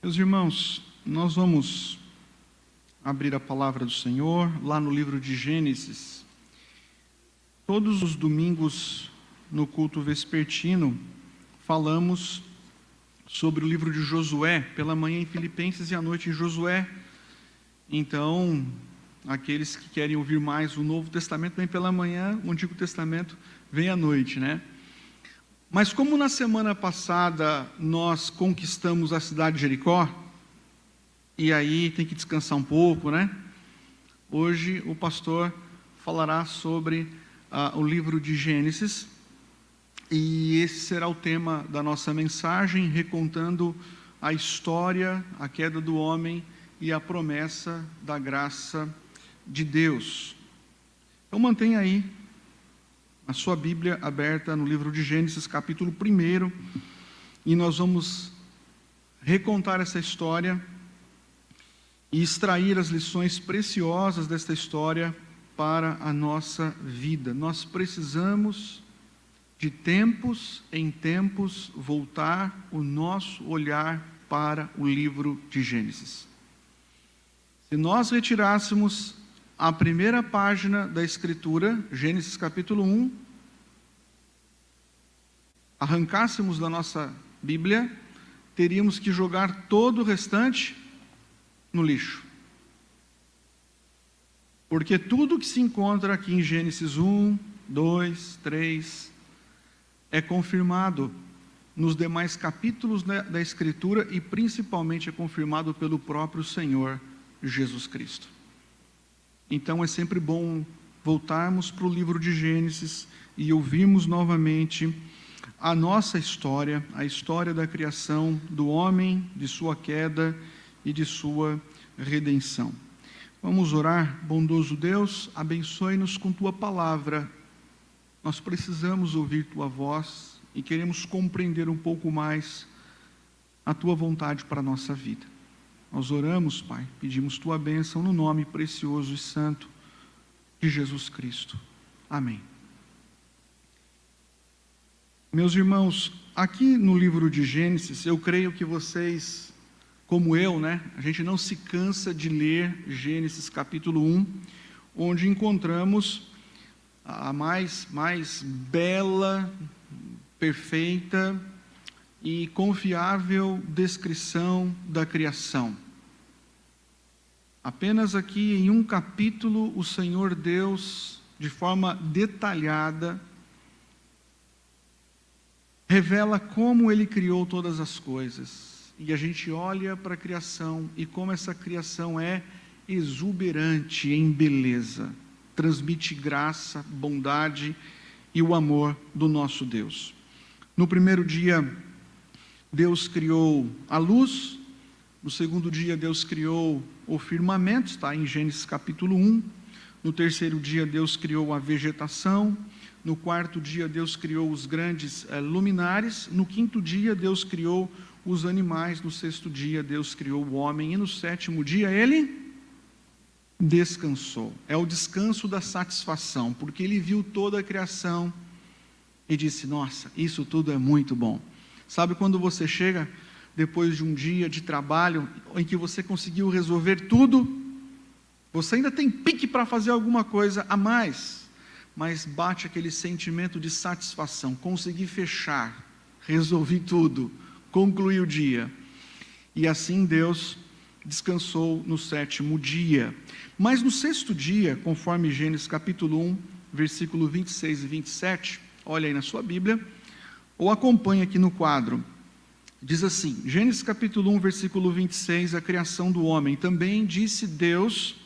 Meus irmãos, nós vamos abrir a palavra do Senhor lá no livro de Gênesis. Todos os domingos, no culto vespertino, falamos sobre o livro de Josué, pela manhã em Filipenses e à noite em Josué. Então, aqueles que querem ouvir mais o Novo Testamento vem pela manhã, o Antigo Testamento vem à noite, né? Mas como na semana passada nós conquistamos a cidade de Jericó, e aí tem que descansar um pouco, né? Hoje o pastor falará sobre o livro de Gênesis, e esse será o tema da nossa mensagem, recontando a história, a queda do homem e a promessa da graça de Deus. Então mantenha aí a sua Bíblia aberta no livro de Gênesis, capítulo 1, e nós vamos recontar essa história e extrair as lições preciosas desta história para a nossa vida. Nós precisamos, de tempos em tempos, voltar o nosso olhar para o livro de Gênesis. Se nós retirássemos a primeira página da Escritura, Gênesis capítulo 1, arrancássemos da nossa Bíblia, teríamos que jogar todo o restante no lixo. Porque tudo que se encontra aqui em Gênesis 1, 2, 3, é confirmado nos demais capítulos da Escritura e principalmente é confirmado pelo próprio Senhor Jesus Cristo. Então é sempre bom voltarmos para o livro de Gênesis e ouvirmos novamente a nossa história, a história da criação do homem, de sua queda e de sua redenção. Vamos orar. Bondoso Deus, abençoe-nos com Tua palavra. Nós precisamos ouvir Tua voz e queremos compreender um pouco mais a Tua vontade para a nossa vida. Nós oramos, Pai, pedimos Tua bênção no nome precioso e santo de Jesus Cristo. Amém. Meus irmãos, aqui no livro de Gênesis, eu creio que vocês, como eu, né, a gente não se cansa de ler Gênesis capítulo 1, onde encontramos a mais bela, perfeita e confiável descrição da criação. Apenas aqui em um capítulo, o Senhor Deus, de forma detalhada, revela como Ele criou todas as coisas. E a gente olha para a criação e como essa criação é exuberante em beleza, transmite graça, bondade e o amor do nosso Deus. No primeiro dia, Deus criou a luz. No segundo dia, Deus criou o firmamento, está em Gênesis capítulo 1. No terceiro dia, Deus criou a vegetação. No quarto dia, Deus criou os grandes luminares. No quinto dia, Deus criou os animais. No sexto dia, Deus criou o homem. E no sétimo dia, Ele descansou. É o descanso da satisfação, porque Ele viu toda a criação e disse: nossa, isso tudo é muito bom. Sabe quando você chega depois de um dia de trabalho em que você conseguiu resolver tudo, você ainda tem pique para fazer alguma coisa a mais, mas bate aquele sentimento de satisfação, consegui fechar, resolvi tudo, concluí o dia. E assim Deus descansou no sétimo dia. Mas no sexto dia, conforme Gênesis capítulo 1, versículo 26 e 27, olha aí na sua Bíblia, ou acompanha aqui no quadro. Diz assim, Gênesis capítulo 1, versículo 26, a criação do homem. Também disse Deus: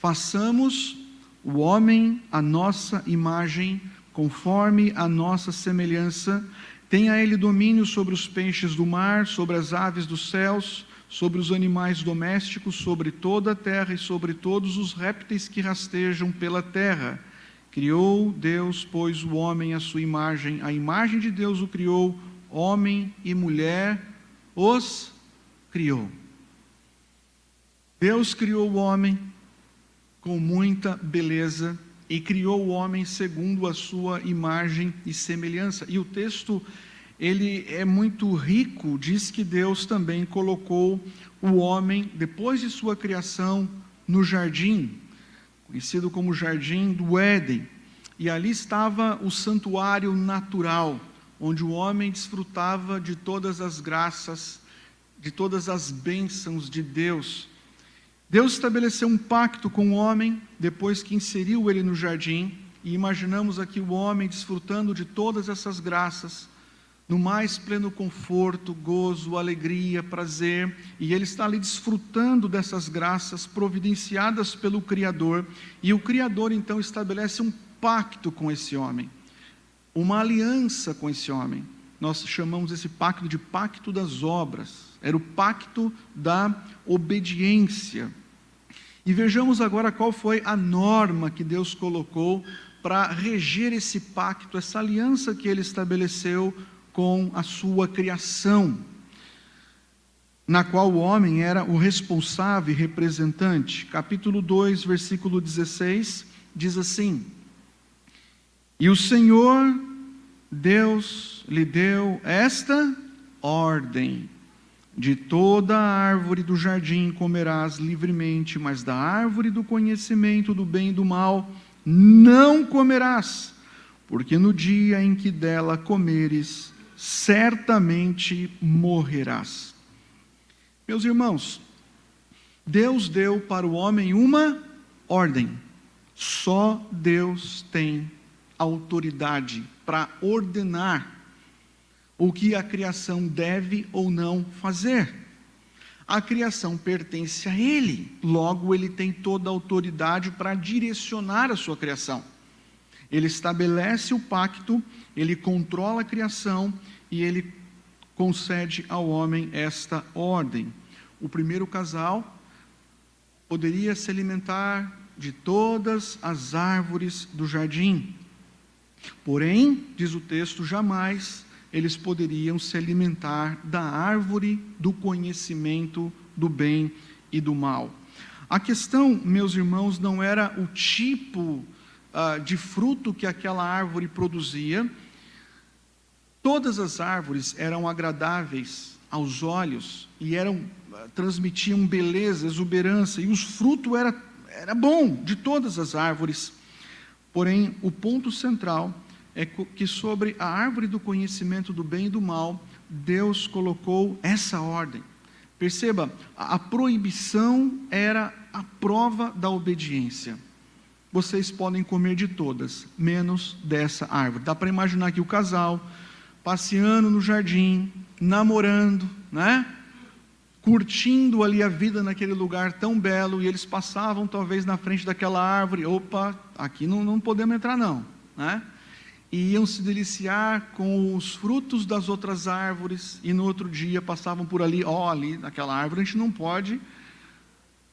façamos o homem à nossa imagem, conforme a nossa semelhança. Tenha ele domínio sobre os peixes do mar, sobre as aves dos céus, sobre os animais domésticos, sobre toda a terra e sobre todos os répteis que rastejam pela terra. Criou Deus, pois, o homem à sua imagem. A imagem de Deus o criou, homem e mulher os criou. Deus criou o homem com muita beleza e criou o homem segundo a sua imagem e semelhança. E o texto ele é muito rico. Diz que Deus também colocou o homem, depois de sua criação, no jardim, conhecido como Jardim do Éden, e ali estava o santuário natural, onde o homem desfrutava de todas as graças, de todas as bênçãos de Deus. Deus estabeleceu um pacto com o homem, depois que inseriu ele no jardim, e imaginamos aqui o homem desfrutando de todas essas graças, no mais pleno conforto, gozo, alegria, prazer, e ele está ali desfrutando dessas graças providenciadas pelo Criador, e o Criador então estabelece um pacto com esse homem, uma aliança com esse homem. Nós chamamos esse pacto de pacto das obras, era o pacto da obediência. E vejamos agora qual foi a norma que Deus colocou para reger esse pacto, essa aliança que ele estabeleceu com a sua criação, na qual o homem era o responsável e representante. Capítulo 2, versículo 16, diz assim: e o Senhor Deus lhe deu esta ordem: de toda a árvore do jardim comerás livremente, mas da árvore do conhecimento do bem e do mal não comerás, porque no dia em que dela comeres, certamente morrerás. Meus irmãos, Deus deu para o homem uma ordem. Só Deus tem autoridade para ordenar o que a criação deve ou não fazer. A criação pertence a Ele, logo Ele tem toda a autoridade para direcionar a sua criação. Ele estabelece o pacto, Ele controla a criação e Ele concede ao homem esta ordem. O primeiro casal poderia se alimentar de todas as árvores do jardim. Porém, diz o texto, jamais eles poderiam se alimentar da árvore do conhecimento do bem e do mal. A questão, meus irmãos, não era o tipo de fruto que aquela árvore produzia. Todas as árvores eram agradáveis aos olhos e transmitiam beleza, exuberância, e o fruto era bom de todas as árvores. Porém, o ponto central é que sobre a árvore do conhecimento do bem e do mal, Deus colocou essa ordem. Perceba, a proibição era a prova da obediência. Vocês podem comer de todas, menos dessa árvore. Dá para imaginar aqui o casal passeando no jardim, namorando, né? Curtindo ali a vida naquele lugar tão belo, e eles passavam talvez na frente daquela árvore. Opa, aqui não podemos entrar não, né? E iam se deliciar com os frutos das outras árvores, e no outro dia passavam por ali, ali naquela árvore a gente não pode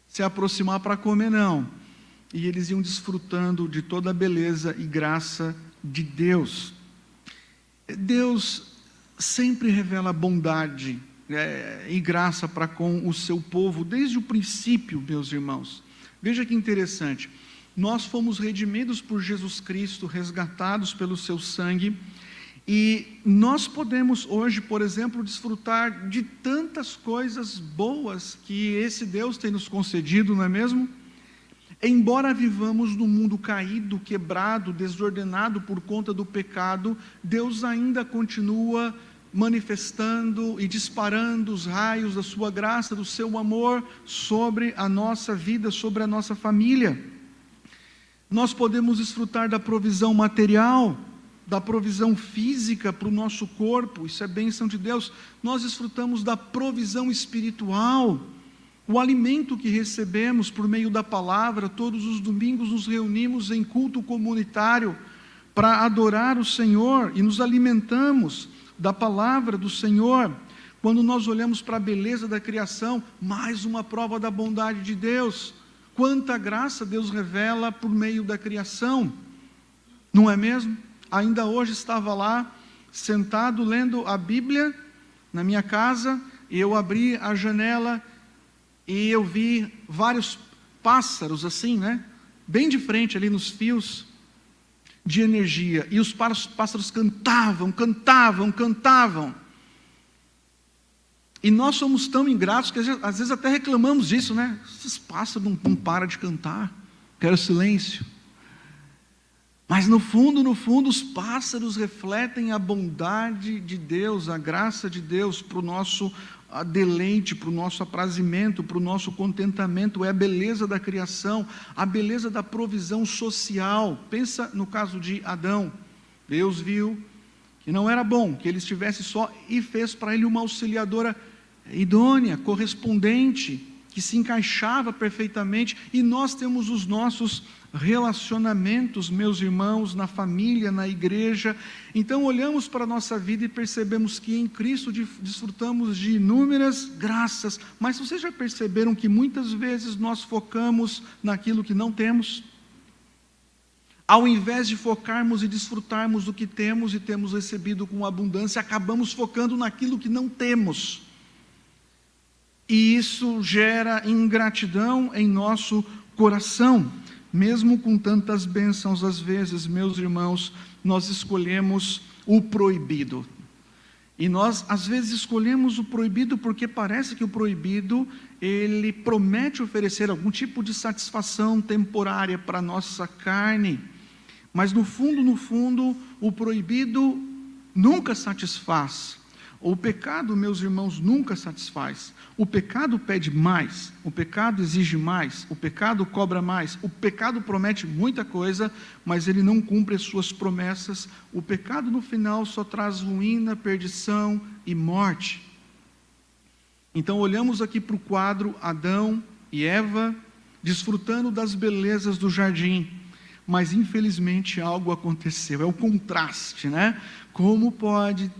se aproximar para comer não. E eles iam desfrutando de toda a beleza e graça de Deus. Deus sempre revela bondade e graça para com o seu povo, desde o princípio, meus irmãos. Veja que interessante, nós fomos redimidos por Jesus Cristo, resgatados pelo seu sangue, e nós podemos hoje, por exemplo, desfrutar de tantas coisas boas que esse Deus tem nos concedido, não é mesmo? Embora vivamos num mundo caído, quebrado, desordenado por conta do pecado, Deus ainda continua manifestando e disparando os raios da sua graça, do seu amor sobre a nossa vida, sobre a nossa família. Nós podemos desfrutar da provisão material, da provisão física para o nosso corpo, isso é bênção de Deus. Nós desfrutamos da provisão espiritual, o alimento que recebemos por meio da palavra. Todos os domingos nos reunimos em culto comunitário para adorar o Senhor e nos alimentamos da palavra do Senhor. Quando nós olhamos para a beleza da criação, mais uma prova da bondade de Deus. Quanta graça Deus revela por meio da criação, não é mesmo? Ainda hoje estava lá, sentado lendo a Bíblia, na minha casa, e eu abri a janela e eu vi vários pássaros assim, né? Bem de frente ali nos fios. de energia, e os pássaros cantavam, cantavam, cantavam. E nós somos tão ingratos que às vezes até reclamamos disso, né? Esses pássaros não param de cantar, quero silêncio. Mas no fundo, os pássaros refletem a bondade de Deus, a graça de Deus para o nosso deleite, para o nosso aprazimento, para o nosso contentamento. É a beleza da criação, a beleza da provisão social. Pensa no caso de Adão. Deus viu que não era bom que ele estivesse só e fez para ele uma auxiliadora idônea, correspondente, que se encaixava perfeitamente. E nós temos os nossos relacionamentos, meus irmãos, na família, na igreja. Então olhamos para a nossa vida e percebemos que em Cristo desfrutamos de inúmeras graças. Mas vocês já perceberam que muitas vezes nós focamos naquilo que não temos? Ao invés de focarmos e desfrutarmos do que temos e temos recebido com abundância, acabamos focando naquilo que não temos. E isso gera ingratidão em nosso coração. Mesmo com tantas bênçãos, às vezes, meus irmãos, nós escolhemos o proibido. E nós, às vezes, escolhemos o proibido porque parece que o proibido, ele promete oferecer algum tipo de satisfação temporária para a nossa carne. Mas no fundo, o proibido nunca satisfaz. O pecado, meus irmãos, nunca satisfaz. O pecado pede mais, o pecado exige mais, o pecado cobra mais, o pecado promete muita coisa, mas ele não cumpre as suas promessas. O pecado no final só traz ruína, perdição e morte. Então olhamos aqui para o quadro Adão e Eva, desfrutando das belezas do jardim, mas infelizmente algo aconteceu, é o contraste, né? Como pode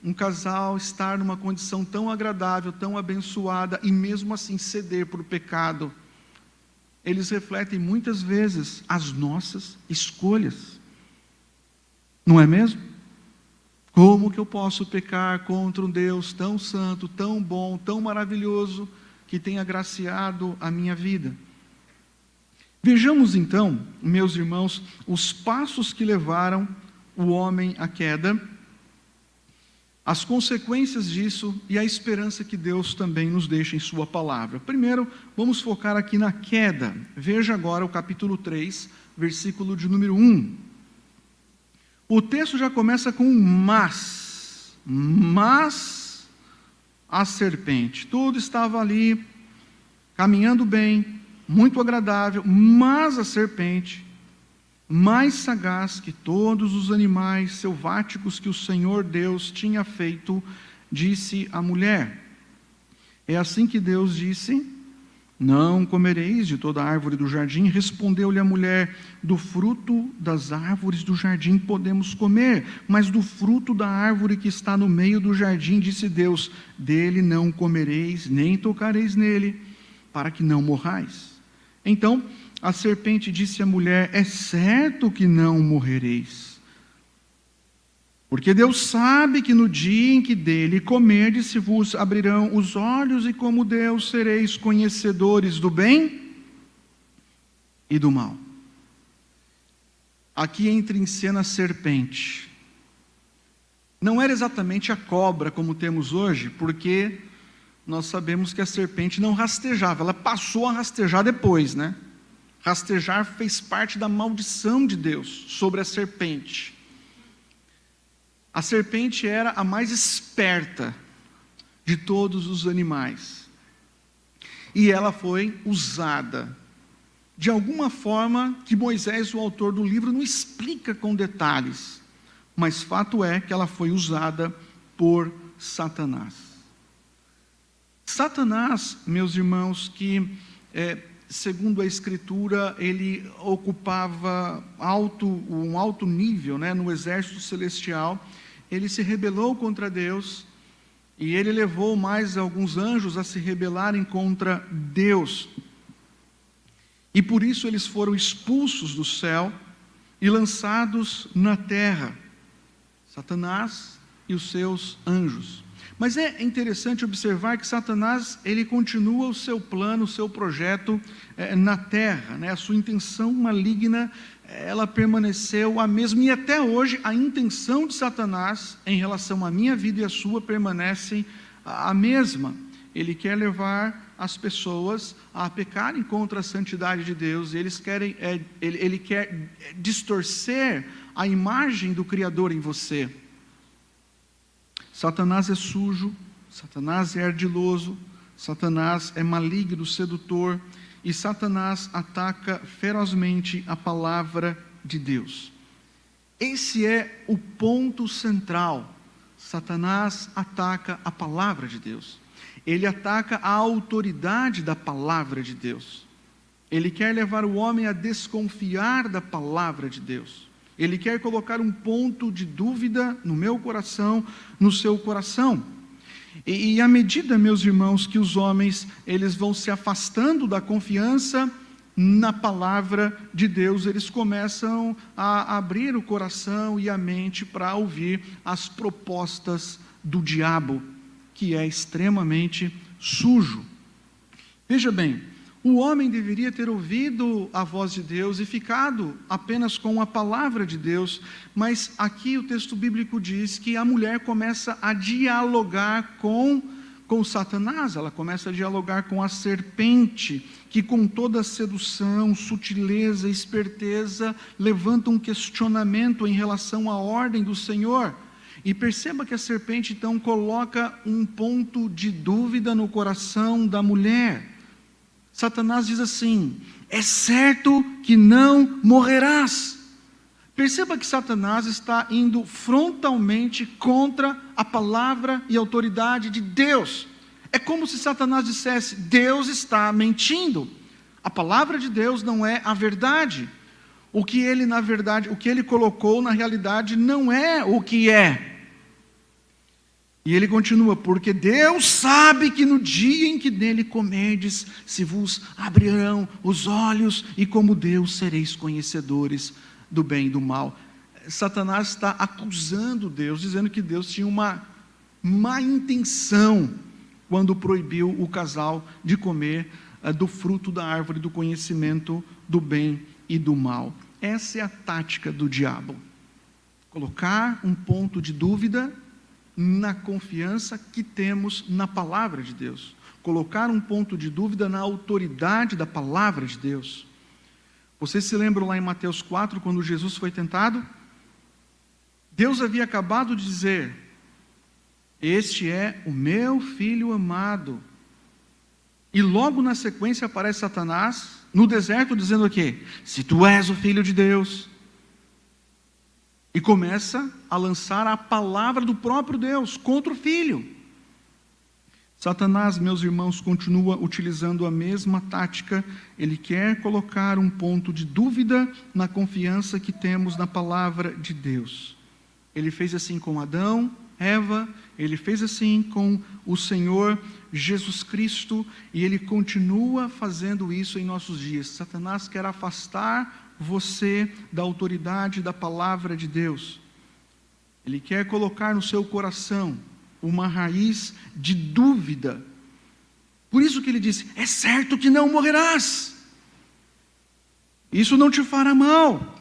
um casal estar numa condição tão agradável, tão abençoada, e mesmo assim ceder para o pecado? Eles refletem muitas vezes as nossas escolhas, não é mesmo? Como que eu posso pecar contra um Deus tão santo, tão bom, tão maravilhoso, que tem agraciado a minha vida? Vejamos então, meus irmãos, os passos que levaram o homem à queda, as consequências disso e a esperança que Deus também nos deixa em sua palavra. Primeiro, vamos focar aqui na queda. Veja agora o capítulo 3, versículo de número 1. O texto já começa com um mas. Mas a serpente. Tudo estava ali, caminhando bem, muito agradável, mas a serpente, mais sagaz que todos os animais selváticos que o Senhor Deus tinha feito, disse à mulher. É assim que Deus disse: não comereis de toda árvore do jardim. Respondeu-lhe a mulher: do fruto das árvores do jardim podemos comer, mas do fruto da árvore que está no meio do jardim, disse Deus, dele não comereis, nem tocareis nele, para que não morrais. Então a serpente disse à mulher: é certo que não morrereis, porque Deus sabe que no dia em que dele comerdes, se vos abrirão os olhos, e como Deus sereis conhecedores do bem e do mal. Aqui entra em cena a serpente. Não era exatamente a cobra como temos hoje, porque nós sabemos que a serpente não rastejava, ela passou a rastejar depois, né? Rastejar fez parte da maldição de Deus sobre a serpente. A serpente era a mais esperta de todos os animais. E ela foi usada de alguma forma que Moisés, o autor do livro, não explica com detalhes. Mas fato é que ela foi usada por Satanás. Satanás, meus irmãos, que segundo a Escritura, ele ocupava um alto nível, né, no exército celestial. Ele se rebelou contra Deus, e ele levou mais alguns anjos a se rebelarem contra Deus. E por isso eles foram expulsos do céu e lançados na terra, Satanás e os seus anjos. Mas é interessante observar que Satanás, ele continua o seu plano, o seu projeto na terra, né? A sua intenção maligna, ela permaneceu a mesma, e até hoje a intenção de Satanás em relação à minha vida e à sua permanece a mesma. Ele quer levar as pessoas a pecarem contra a santidade de Deus. Ele quer distorcer a imagem do Criador em você. Satanás é sujo, Satanás é ardiloso, Satanás é maligno, sedutor, e Satanás ataca ferozmente a palavra de Deus. Esse é o ponto central. Satanás ataca a palavra de Deus. Ele ataca a autoridade da palavra de Deus. Ele quer levar o homem a desconfiar da palavra de Deus. Ele quer colocar um ponto de dúvida no meu coração, no seu coração. E à medida, meus irmãos, que os homens eles vão se afastando da confiança na palavra de Deus, eles começam a abrir o coração e a mente para ouvir as propostas do diabo, que é extremamente sujo. Veja bem, o homem deveria ter ouvido a voz de Deus e ficado apenas com a palavra de Deus, mas aqui o texto bíblico diz que a mulher começa a dialogar com Satanás, ela começa a dialogar com a serpente, que com toda sedução, sutileza, esperteza, levanta um questionamento em relação à ordem do Senhor. E perceba que a serpente então coloca um ponto de dúvida no coração da mulher. Satanás diz assim: é certo que não morrerás. Perceba que Satanás está indo frontalmente contra a palavra e a autoridade de Deus. É como se Satanás dissesse: Deus está mentindo. A palavra de Deus não é a verdade. O que ele colocou na realidade não é o que é. E ele continua: porque Deus sabe que no dia em que dele comerdes, se vos abrirão os olhos, e como Deus sereis conhecedores do bem e do mal. Satanás está acusando Deus, dizendo que Deus tinha uma má intenção quando proibiu o casal de comer do fruto da árvore do conhecimento do bem e do mal. Essa é a tática do diabo: colocar um ponto de dúvida na confiança que temos na palavra de Deus, colocar um ponto de dúvida na autoridade da palavra de Deus. Vocês se lembram lá em Mateus 4, quando Jesus foi tentado? Deus havia acabado de dizer: este é o meu filho amado. E logo na sequência aparece Satanás no deserto dizendo o quê? Se tu és o filho de Deus. E começa a lançar a palavra do próprio Deus contra o filho. Satanás, meus irmãos, continua utilizando a mesma tática. Ele quer colocar um ponto de dúvida na confiança que temos na palavra de Deus. Ele fez assim com Adão, Eva, ele fez assim com o Senhor Jesus Cristo, e ele continua fazendo isso em nossos dias. Satanás quer afastar você da autoridade da palavra de Deus. Ele quer colocar no seu coração uma raiz de dúvida. Por isso que ele disse: é certo que não morrerás. Isso não te fará mal.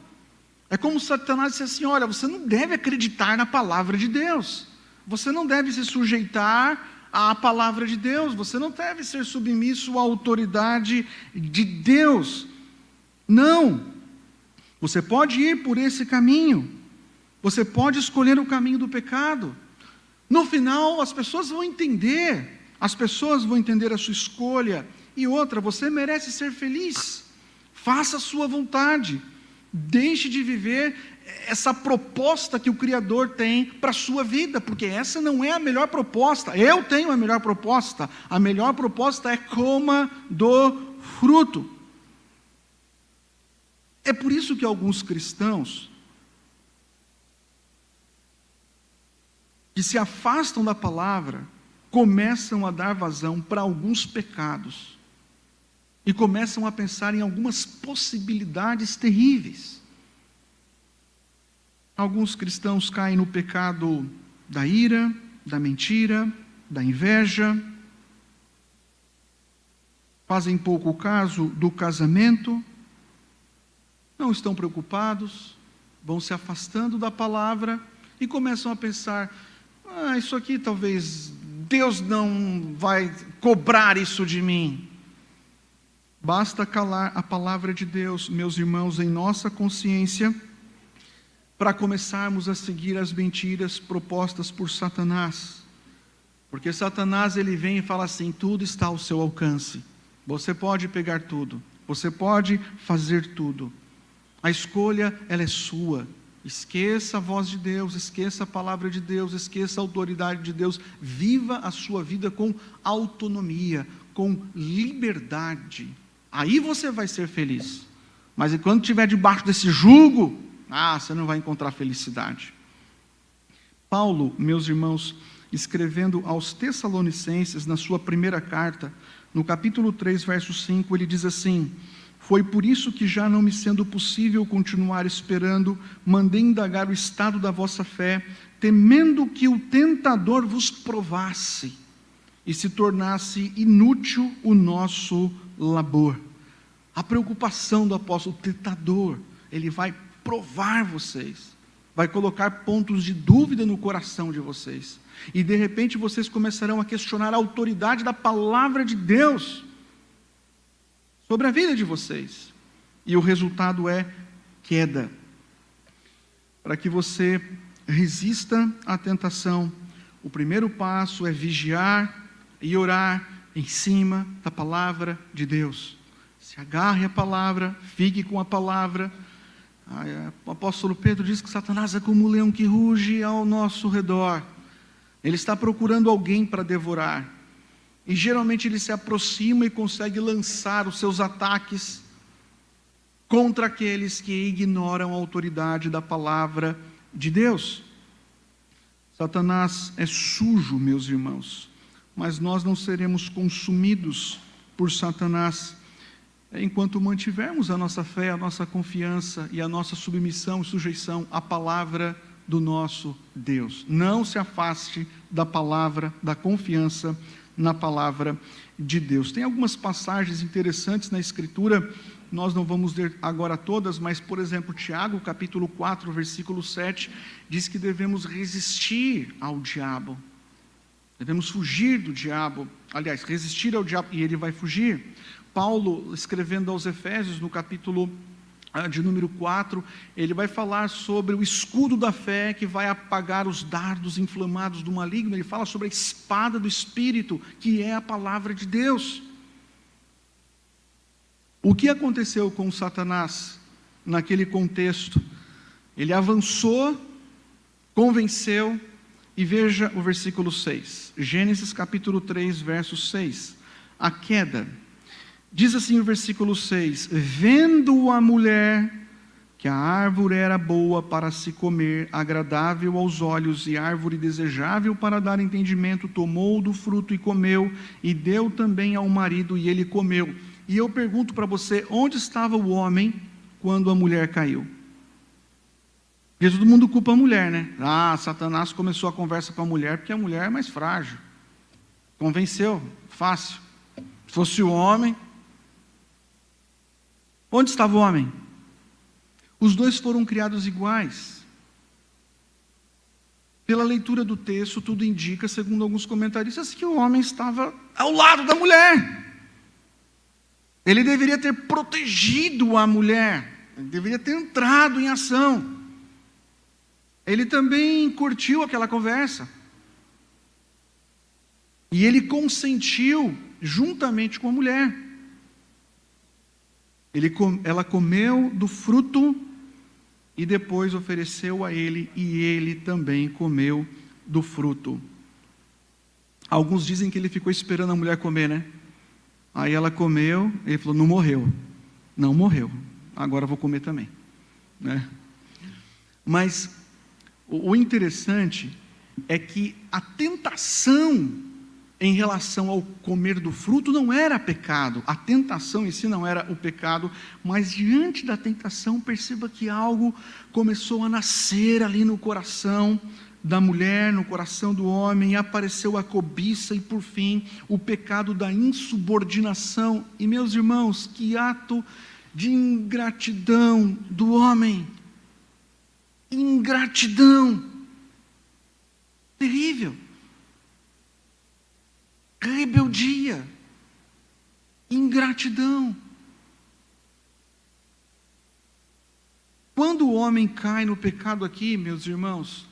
É como se Satanás dissesse assim: olha, você não deve acreditar na palavra de Deus. Você não deve se sujeitar à palavra de Deus. Você não deve ser submisso à autoridade de Deus. Não. Você pode ir por esse caminho. Você pode escolher o caminho do pecado. No final, as pessoas vão entender. As pessoas vão entender a sua escolha. E outra, você merece ser feliz. Faça a sua vontade. Deixe de viver essa proposta que o Criador tem para a sua vida, porque essa não é a melhor proposta. Eu tenho a melhor proposta. A melhor proposta é: coma do fruto. É por isso que alguns cristãos que se afastam da palavra começam a dar vazão para alguns pecados e começam a pensar em algumas possibilidades terríveis. Alguns cristãos caem no pecado da ira, da mentira, da inveja, fazem pouco caso do casamento, não estão preocupados, vão se afastando da palavra e começam a pensar: isso aqui talvez Deus não vai cobrar isso de mim. Basta calar a palavra de Deus, meus irmãos, em nossa consciência, para começarmos a seguir as mentiras propostas por Satanás. Porque Satanás, ele vem e fala assim: tudo está ao seu alcance. Você pode pegar tudo, você pode fazer tudo. A escolha, ela é sua. Esqueça a voz de Deus, esqueça a palavra de Deus, esqueça a autoridade de Deus. Viva a sua vida com autonomia, com liberdade. Aí você vai ser feliz. Mas quando estiver debaixo desse jugo, você não vai encontrar felicidade. Paulo, meus irmãos, escrevendo aos Tessalonicenses, na sua primeira carta, no capítulo 3, verso 5, ele diz assim: foi por isso que, já não me sendo possível continuar esperando, mandei indagar o estado da vossa fé, temendo que o tentador vos provasse e se tornasse inútil o nosso labor. A preocupação do apóstolo: o tentador, ele vai provar vocês, vai colocar pontos de dúvida no coração de vocês, e de repente vocês começarão a questionar a autoridade da palavra de Deus sobre a vida de vocês, e o resultado é queda. Para que você resista à tentação, o primeiro passo é vigiar e orar em cima da palavra de Deus. Se agarre à palavra, fique com a palavra. O apóstolo Pedro diz que Satanás é como um leão que ruge ao nosso redor. Ele está procurando alguém para devorar. E geralmente ele se aproxima e consegue lançar os seus ataques contra aqueles que ignoram a autoridade da palavra de Deus. Satanás é sujo, meus irmãos, mas nós não seremos consumidos por Satanás enquanto mantivermos a nossa fé, a nossa confiança e a nossa submissão e sujeição à palavra do nosso Deus. Não se afaste da palavra, da confiança na palavra de Deus. Tem algumas passagens interessantes na Escritura, nós não vamos ler agora todas, mas, por exemplo, Tiago, capítulo 4, versículo 7, diz que devemos resistir ao diabo. Devemos fugir do diabo, aliás, resistir ao diabo e ele vai fugir. Paulo, escrevendo aos Efésios, no capítulo de número 4, ele vai falar sobre o escudo da fé que vai apagar os dardos inflamados do maligno. Ele fala sobre a espada do Espírito, que é a palavra de Deus. O que aconteceu com Satanás naquele contexto? Ele avançou, convenceu, e veja o versículo 6, Gênesis capítulo 3, verso 6, a queda. Diz assim o versículo 6, vendo a mulher que a árvore era boa para se comer, agradável aos olhos e árvore desejável para dar entendimento, tomou do fruto e comeu, e deu também ao marido e ele comeu. E eu pergunto para você, onde estava o homem quando a mulher caiu? Porque todo mundo culpa a mulher, né? Satanás começou a conversa com a mulher porque a mulher é mais frágil. Convenceu, fácil. Se fosse o homem... Onde estava o homem? Os dois foram criados iguais. Pela leitura do texto, tudo indica, segundo alguns comentaristas, que o homem estava ao lado da mulher. Ele deveria ter protegido a mulher. Ele deveria ter entrado em ação. Ele também curtiu aquela conversa. E ele consentiu juntamente com a mulher. Ela comeu do fruto e depois ofereceu a ele, e ele também comeu do fruto. Alguns dizem que ele ficou esperando a mulher comer, né? Aí ela comeu, ele falou: não morreu. Não morreu, agora eu vou comer também, né? Mas o interessante é que a tentação em relação ao comer do fruto não era pecado, a tentação em si não era o pecado, mas diante da tentação, perceba que algo começou a nascer ali no coração da mulher no coração do homem, e apareceu a cobiça e, por fim, o pecado da insubordinação. E, meus irmãos, que ato de ingratidão do homem! Ingratidão! Terrível! Rebeldia! Ingratidão! Quando o homem cai no pecado aqui, meus irmãos,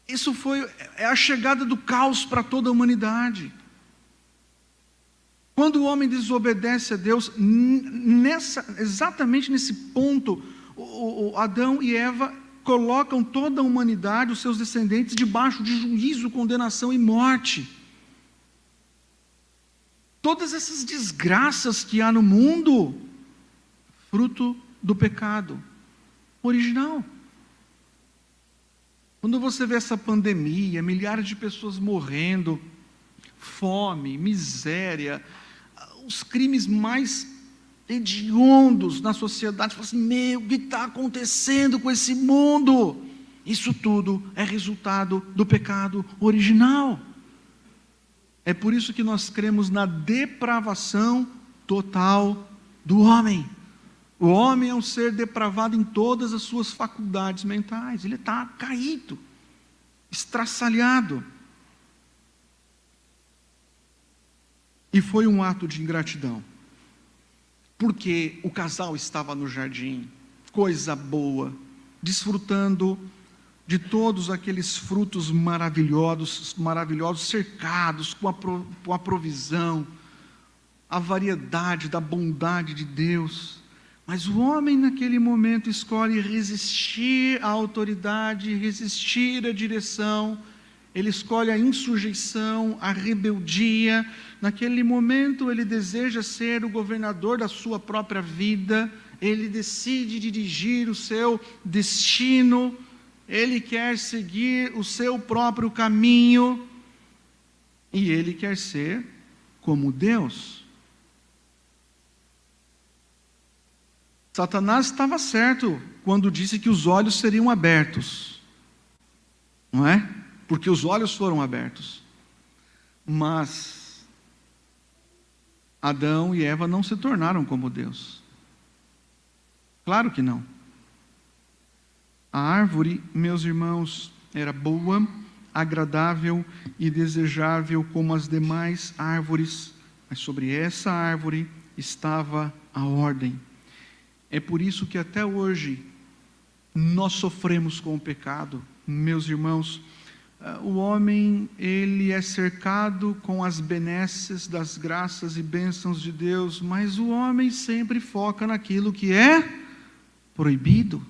isso é a chegada do caos para toda a humanidade. Quando o homem desobedece a Deus, exatamente nesse ponto, Adão e Eva colocam toda a humanidade, os seus descendentes, debaixo de juízo, condenação e morte. Todas essas desgraças que há no mundo, fruto do pecado original. Quando você vê essa pandemia, milhares de pessoas morrendo, fome, miséria, os crimes mais hediondos na sociedade, você fala assim, o que está acontecendo com esse mundo? Isso tudo é resultado do pecado original. É por isso que nós cremos na depravação total do homem. O homem é um ser depravado em todas as suas faculdades mentais. Ele está caído, estraçalhado. E foi um ato de ingratidão. Porque o casal estava no jardim, coisa boa, desfrutando de todos aqueles frutos maravilhosos, cercados com a provisão, a variedade da bondade de Deus. Mas o homem naquele momento escolhe resistir à autoridade, resistir à direção, ele escolhe a insujeição, a rebeldia. Naquele momento ele deseja ser o governador da sua própria vida, ele decide dirigir o seu destino, ele quer seguir o seu próprio caminho, e ele quer ser como Deus. Satanás estava certo quando disse que os olhos seriam abertos, não é? Porque os olhos foram abertos. Mas Adão e Eva não se tornaram como Deus. Claro que não. A árvore, meus irmãos, era boa, agradável e desejável como as demais árvores, mas sobre essa árvore estava a ordem. É por isso que até hoje nós sofremos com o pecado, meus irmãos. O homem, ele é cercado com as benesses das graças e bênçãos de Deus, mas o homem sempre foca naquilo que é proibido.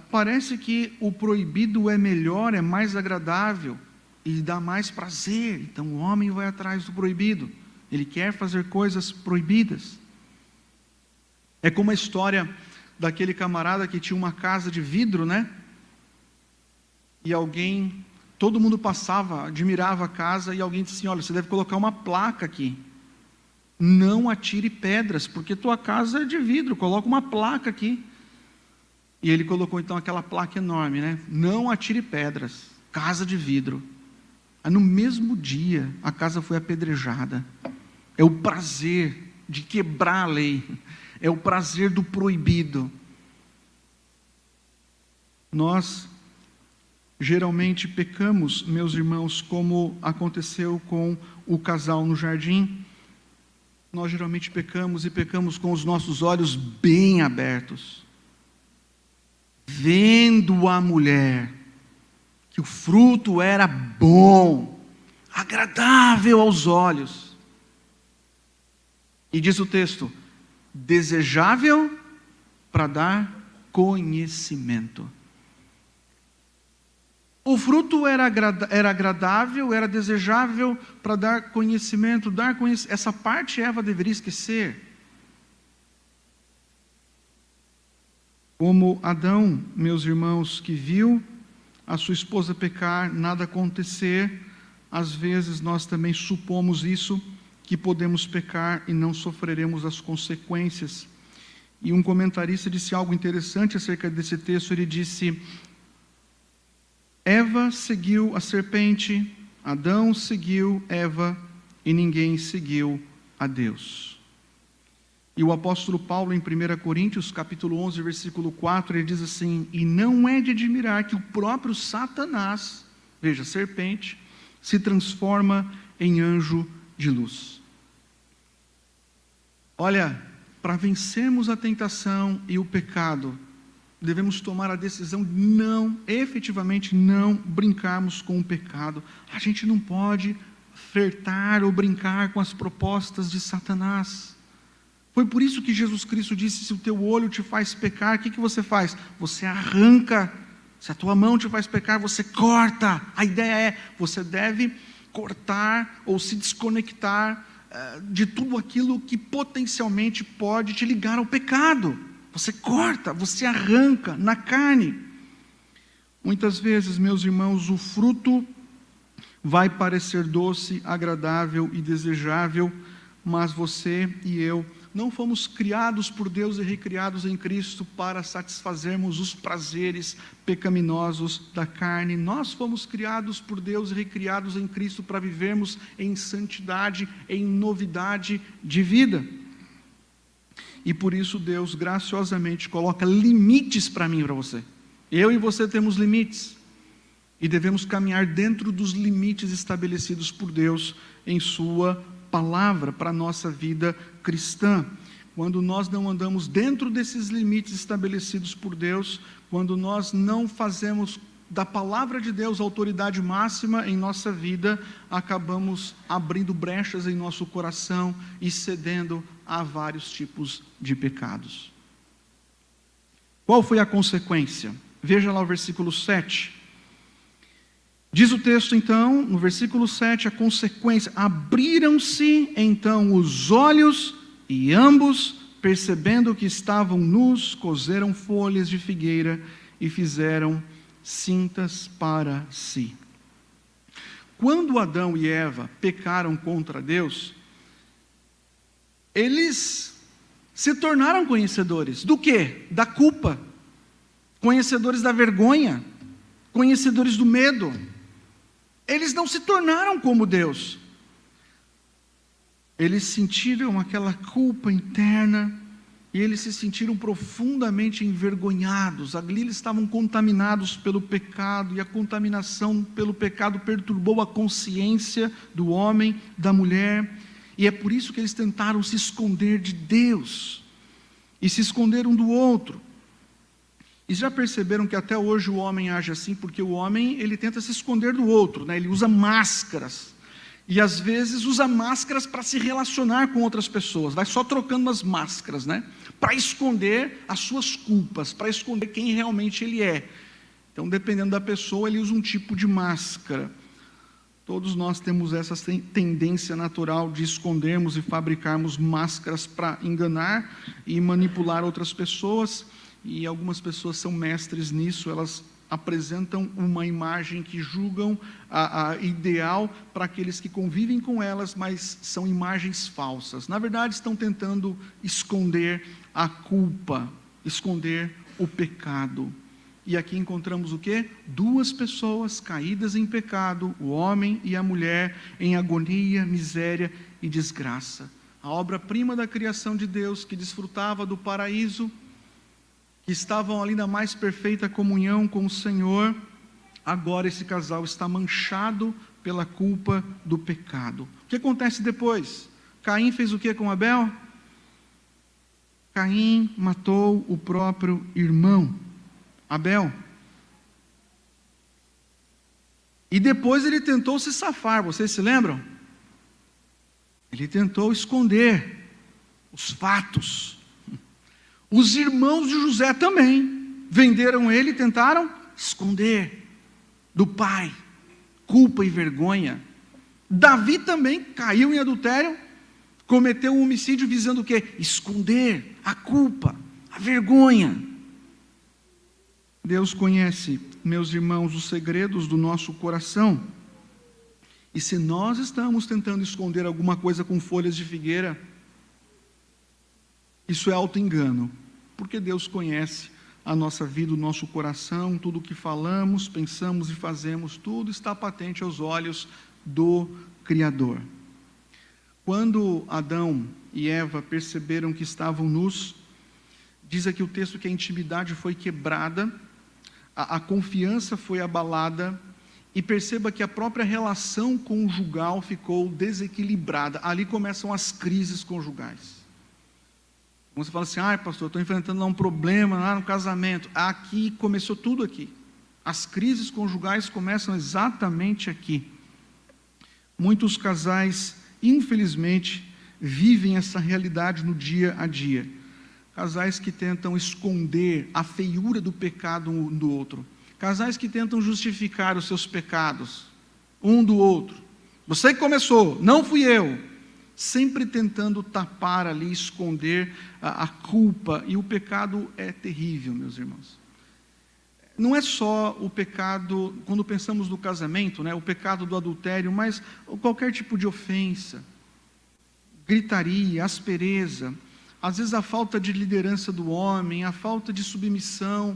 Parece que o proibido é melhor, é mais agradável e dá mais prazer. Então o homem vai atrás do proibido, ele quer fazer coisas proibidas. É como a história daquele camarada que tinha uma casa de vidro, né? E todo mundo passava, admirava a casa, e alguém disse assim, olha, você deve colocar uma placa aqui. Não atire pedras, porque tua casa é de vidro, coloca uma placa aqui. E ele colocou então aquela placa enorme, né? Não atire pedras, casa de vidro. Aí no mesmo dia, a casa foi apedrejada. É o prazer de quebrar a lei. É o prazer do proibido. Nós geralmente pecamos, meus irmãos, como aconteceu com o casal no jardim. Nós geralmente pecamos e pecamos com os nossos olhos bem abertos, vendo a mulher, que o fruto era bom, agradável aos olhos. E diz o texto, desejável para dar conhecimento. O fruto era agradável, era desejável para dar conhecimento. Essa parte Eva deveria esquecer. Como Adão, meus irmãos, que viu a sua esposa pecar, nada acontecer, às vezes nós também supomos isso, que podemos pecar e não sofreremos as consequências. E um comentarista disse algo interessante acerca desse texto. Ele disse: Eva seguiu a serpente, Adão seguiu Eva, e ninguém seguiu a Deus. E o apóstolo Paulo, em 1 Coríntios, capítulo 11, versículo 4, ele diz assim: e não é de admirar que o próprio Satanás, veja, serpente, se transforma em anjo de luz. Olha, para vencermos a tentação e o pecado, devemos tomar a decisão de efetivamente não brincarmos com o pecado. A gente não pode flertar ou brincar com as propostas de Satanás. Foi por isso que Jesus Cristo disse: se o teu olho te faz pecar, o que você faz? Você arranca. Se a tua mão te faz pecar, você corta. A ideia é, você deve cortar ou se desconectar de tudo aquilo que potencialmente pode te ligar ao pecado. Você corta, você arranca na carne. Muitas vezes, meus irmãos, o fruto vai parecer doce, agradável e desejável, mas você e eu não fomos criados por Deus e recriados em Cristo para satisfazermos os prazeres pecaminosos da carne. Nós fomos criados por Deus e recriados em Cristo para vivermos em santidade, em novidade de vida. E por isso Deus graciosamente coloca limites para mim e para você. Eu e você temos limites. E devemos caminhar dentro dos limites estabelecidos por Deus em sua palavra para a nossa vida cristã. Quando nós não andamos dentro desses limites estabelecidos por Deus, quando nós não fazemos da palavra de Deus a autoridade máxima em nossa vida, acabamos abrindo brechas em nosso coração e cedendo a vários tipos de pecados. Qual foi a consequência? Veja lá o versículo 7. Diz o texto então, no versículo 7, a consequência: abriram-se então os olhos e ambos, percebendo que estavam nus, coseram folhas de figueira e fizeram cintas para si. Quando Adão e Eva pecaram contra Deus, eles se tornaram conhecedores do quê? Da culpa, conhecedores da vergonha, conhecedores do medo. Eles não se tornaram como Deus. Eles sentiram aquela culpa interna e eles se sentiram profundamente envergonhados. Ali eles estavam contaminados pelo pecado, e a contaminação pelo pecado perturbou a consciência do homem, da mulher, e é por isso que eles tentaram se esconder de Deus e se esconderam um do outro. E já perceberam que até hoje o homem age assim? Porque o homem, ele tenta se esconder do outro, né? Ele usa máscaras, e às vezes usa máscaras para se relacionar com outras pessoas, vai só trocando as máscaras, né? Para esconder as suas culpas, para esconder quem realmente ele é. Então, dependendo da pessoa, ele usa um tipo de máscara. Todos nós temos essa tendência natural de escondermos e fabricarmos máscaras para enganar e manipular outras pessoas. E algumas pessoas são mestres nisso. Elas apresentam uma imagem que julgam a ideal para aqueles que convivem com elas, mas são imagens falsas. Na verdade, estão tentando esconder a culpa, esconder o pecado. E aqui encontramos o quê? Duas pessoas caídas em pecado, o homem e a mulher, em agonia, miséria e desgraça. A obra-prima da criação de Deus, que desfrutava do paraíso, que estavam ali na mais perfeita comunhão com o Senhor, agora esse casal está manchado pela culpa do pecado. O que acontece depois? Caim fez o que com Abel? Caim matou o próprio irmão, Abel. E depois ele tentou se safar, vocês se lembram? Ele tentou esconder os fatos. Os irmãos de José também venderam ele e tentaram esconder do pai, culpa e vergonha. Davi também caiu em adultério, cometeu um homicídio visando o quê? Esconder a culpa, a vergonha. Deus conhece, meus irmãos, os segredos do nosso coração. E se nós estamos tentando esconder alguma coisa com folhas de figueira, isso é auto-engano. porque Deus conhece a nossa vida, o nosso coração, tudo o que falamos, pensamos e fazemos, tudo está patente aos olhos do Criador. Quando Adão e Eva perceberam que estavam nus, diz aqui o texto que a intimidade foi quebrada, a confiança foi abalada, e perceba que a própria relação conjugal ficou desequilibrada. Ali começam as crises conjugais. Você fala assim, pastor, estou enfrentando um problema lá no casamento. Aqui, começou tudo aqui. As crises conjugais começam exatamente aqui. Muitos casais, infelizmente, vivem essa realidade no dia a dia. Casais que tentam esconder a feiura do pecado um do outro. Casais que tentam justificar os seus pecados, um do outro. Você que começou, não fui eu. Sempre tentando tapar ali, esconder a culpa. E o pecado é terrível, meus irmãos. Não é só o pecado, quando pensamos no casamento, o pecado do adultério, mas qualquer tipo de ofensa, gritaria, aspereza, às vezes a falta de liderança do homem, a falta de submissão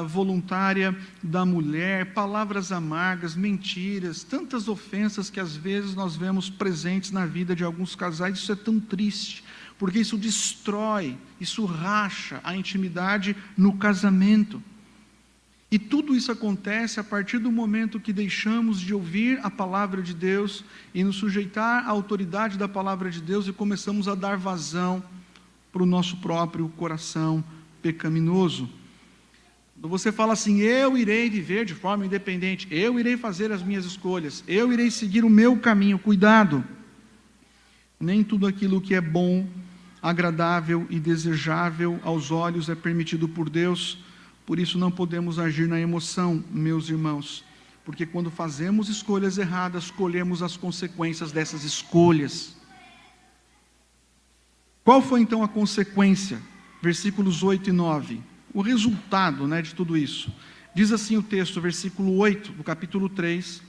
voluntária da mulher, palavras amargas, mentiras, tantas ofensas que às vezes nós vemos presentes na vida de alguns casais. Isso é tão triste, porque isso destrói, isso racha a intimidade no casamento. E tudo isso acontece a partir do momento que deixamos de ouvir a palavra de Deus e nos sujeitar à autoridade da palavra de Deus e começamos a dar vazão para o nosso próprio coração pecaminoso. Você fala assim, eu irei viver de forma independente, eu irei fazer as minhas escolhas, eu irei seguir o meu caminho. Cuidado, nem tudo aquilo que é bom, agradável e desejável aos olhos é permitido por Deus, por isso não podemos agir na emoção, meus irmãos, porque quando fazemos escolhas erradas, colhemos as consequências dessas escolhas. Qual foi então a consequência? Versículos 8 e 9. O resultado de tudo isso. Diz assim o texto, versículo 8, do capítulo 3,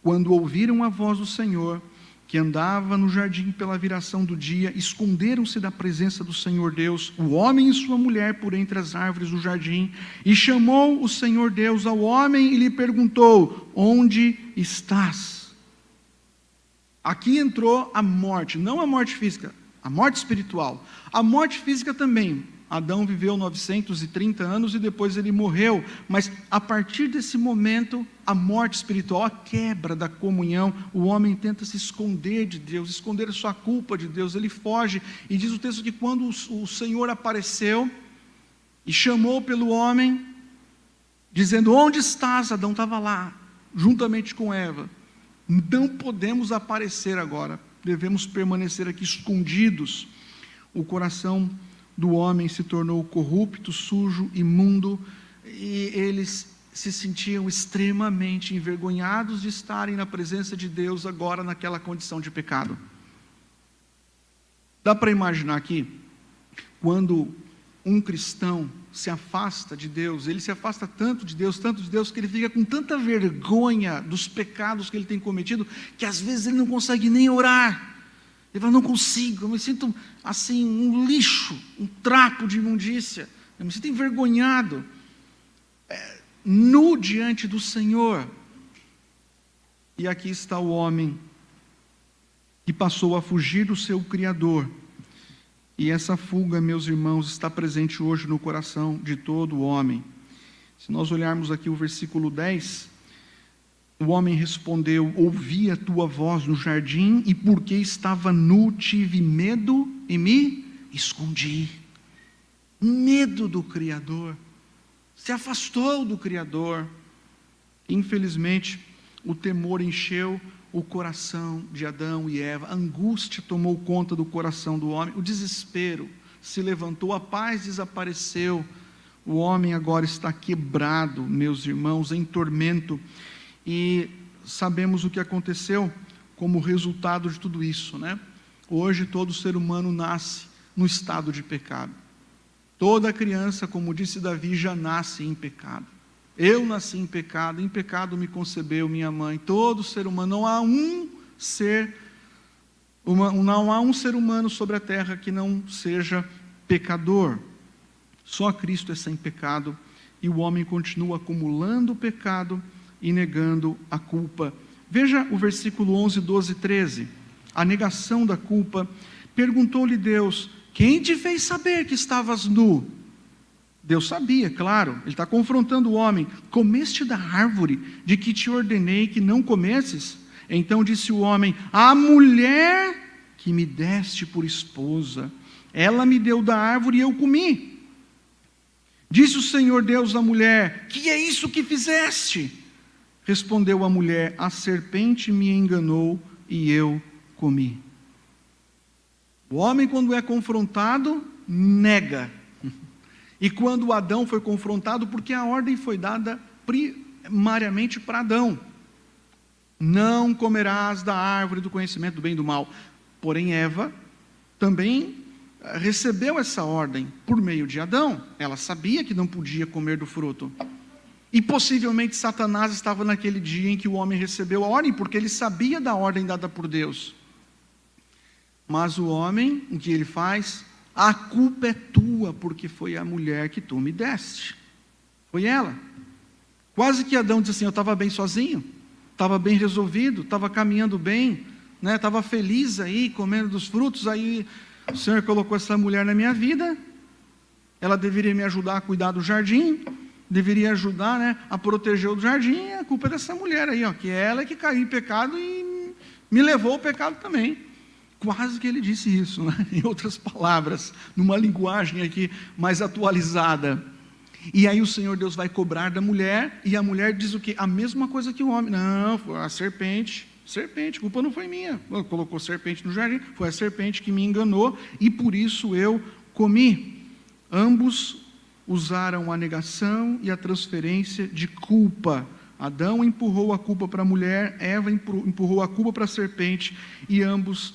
quando ouviram a voz do Senhor, que andava no jardim pela viração do dia, esconderam-se da presença do Senhor Deus, o homem e sua mulher, por entre as árvores do jardim, e chamou o Senhor Deus ao homem e lhe perguntou, onde estás? Aqui entrou a morte, não a morte física, a morte espiritual. A morte física também. Adão viveu 930 anos e depois ele morreu, mas a partir desse momento, a morte espiritual, a quebra da comunhão, o homem tenta se esconder de Deus, esconder a sua culpa de Deus, ele foge, e diz o texto que quando o Senhor apareceu e chamou pelo homem, dizendo, onde estás? Adão estava lá, juntamente com Eva. Não podemos aparecer agora, devemos permanecer aqui escondidos. O coração do homem se tornou corrupto, sujo, imundo, e eles se sentiam extremamente envergonhados de estarem na presença de Deus agora naquela condição de pecado. Dá para imaginar aqui, quando um cristão se afasta de Deus, ele se afasta tanto de Deus, que ele fica com tanta vergonha dos pecados que ele tem cometido, que às vezes ele não consegue nem orar. Ele fala, não consigo, eu me sinto assim, um lixo, um trapo de imundícia, eu me sinto envergonhado, nu diante do Senhor. E aqui está o homem que passou a fugir do seu Criador, e essa fuga, meus irmãos, está presente hoje no coração de todo homem. Se nós olharmos aqui o versículo 10, o homem respondeu, ouvi a tua voz no jardim, e porque estava nu, tive medo e me escondi. Medo do Criador, se afastou do Criador. Infelizmente, o temor encheu o coração de Adão e Eva, a angústia tomou conta do coração do homem, o desespero se levantou, a paz desapareceu, o homem agora está quebrado, meus irmãos, em tormento. E sabemos o que aconteceu como resultado de tudo isso, Hoje todo ser humano nasce no estado de pecado. Toda criança, como disse Davi, já nasce em pecado. Eu nasci em pecado me concebeu minha mãe. Todo ser humano, não há um ser humano sobre a terra que não seja pecador. Só Cristo é sem pecado, e o homem continua acumulando o pecado e negando a culpa. Veja o versículo 11, 12 e 13. A negação da culpa. Perguntou-lhe Deus: quem te fez saber que estavas nu? Deus sabia, claro. Ele está confrontando o homem. Comeste da árvore de que te ordenei que não comesses? Então disse o homem: a mulher que me deste por esposa, ela me deu da árvore e eu comi. Disse o Senhor Deus à mulher: que é isso que fizeste? Respondeu a mulher: a serpente me enganou e eu comi. O homem, quando é confrontado, nega. E quando Adão foi confrontado, porque a ordem foi dada primariamente para Adão: não comerás da árvore do conhecimento do bem e do mal. Porém, Eva também recebeu essa ordem por meio de Adão. Ela sabia que não podia comer do fruto. E possivelmente Satanás estava naquele dia em que o homem recebeu a ordem, porque ele sabia da ordem dada por Deus. Mas o homem, o que ele faz? A culpa é tua, porque foi a mulher que tu me deste. Foi ela. Quase que Adão disse assim: eu estava bem sozinho, estava bem resolvido, estava caminhando bem, estava feliz aí, comendo dos frutos, aí o Senhor colocou essa mulher na minha vida, ela deveria me ajudar a cuidar do jardim, deveria ajudar a proteger o jardim, a culpa é dessa mulher aí, que é ela que caiu em pecado e me levou ao pecado também. Quase que ele disse isso, em outras palavras, numa linguagem aqui mais atualizada. E aí o Senhor Deus vai cobrar da mulher, e a mulher diz o quê? A mesma coisa que o homem. Não, foi a serpente, a culpa não foi minha. Colocou serpente no jardim, foi a serpente que me enganou, e por isso eu comi. Ambos usaram a negação e a transferência de culpa. Adão empurrou a culpa para a mulher, Eva empurrou a culpa para a serpente, e ambos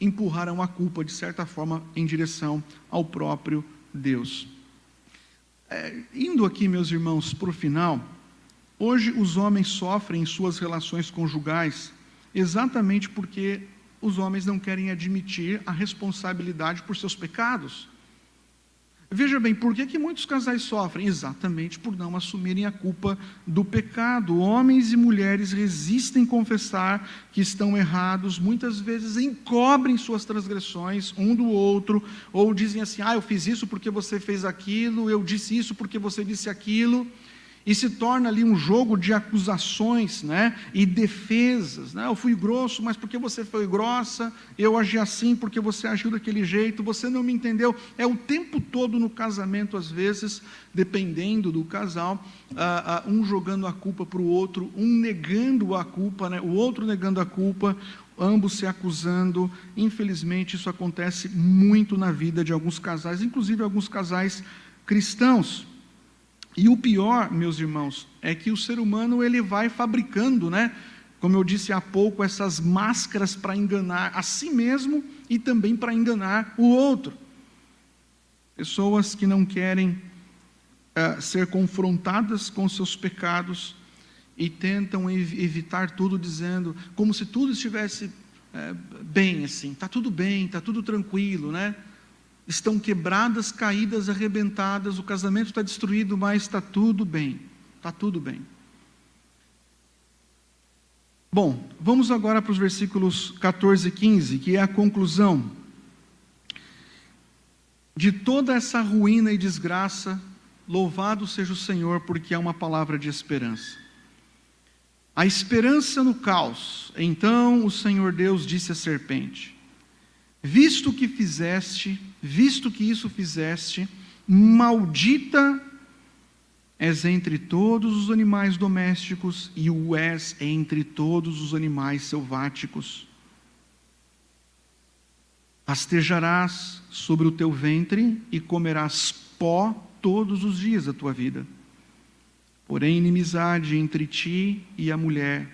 empurraram a culpa, de certa forma, em direção ao próprio Deus. Indo aqui, meus irmãos, para o final, hoje os homens sofrem em suas relações conjugais exatamente porque os homens não querem admitir a responsabilidade por seus pecados. Veja bem, por que muitos casais sofrem? Exatamente por não assumirem a culpa do pecado. Homens e mulheres resistem a confessar que estão errados, muitas vezes encobrem suas transgressões um do outro, ou dizem assim: eu fiz isso porque você fez aquilo, eu disse isso porque você disse aquilo, e se torna ali um jogo de acusações, e defesas, eu fui grosso, mas porque você foi grossa, eu agi assim porque você agiu daquele jeito, você não me entendeu. É o tempo todo no casamento, às vezes, dependendo do casal, um jogando a culpa para o outro, um negando a culpa, o outro negando a culpa, ambos se acusando. Infelizmente isso acontece muito na vida de alguns casais, inclusive alguns casais cristãos. E o pior, meus irmãos, é que o ser humano ele vai fabricando, como eu disse há pouco, essas máscaras para enganar a si mesmo e também para enganar o outro. Pessoas que não querem ser confrontadas com seus pecados e tentam evitar tudo, dizendo, como se tudo estivesse bem, assim, está tudo bem, está tudo tranquilo, Estão quebradas, caídas, arrebentadas, o casamento está destruído, mas está tudo bem, está tudo bem. Bom, vamos agora para os versículos 14 e 15, que é a conclusão de toda essa ruína e desgraça. Louvado seja o Senhor, porque é uma palavra de esperança. A esperança no caos. Então o Senhor Deus disse à serpente: visto que isso fizeste, maldita és entre todos os animais domésticos e o és entre todos os animais selváticos. Rastejarás sobre o teu ventre e comerás pó todos os dias da tua vida. Porém, inimizade entre ti e a mulher,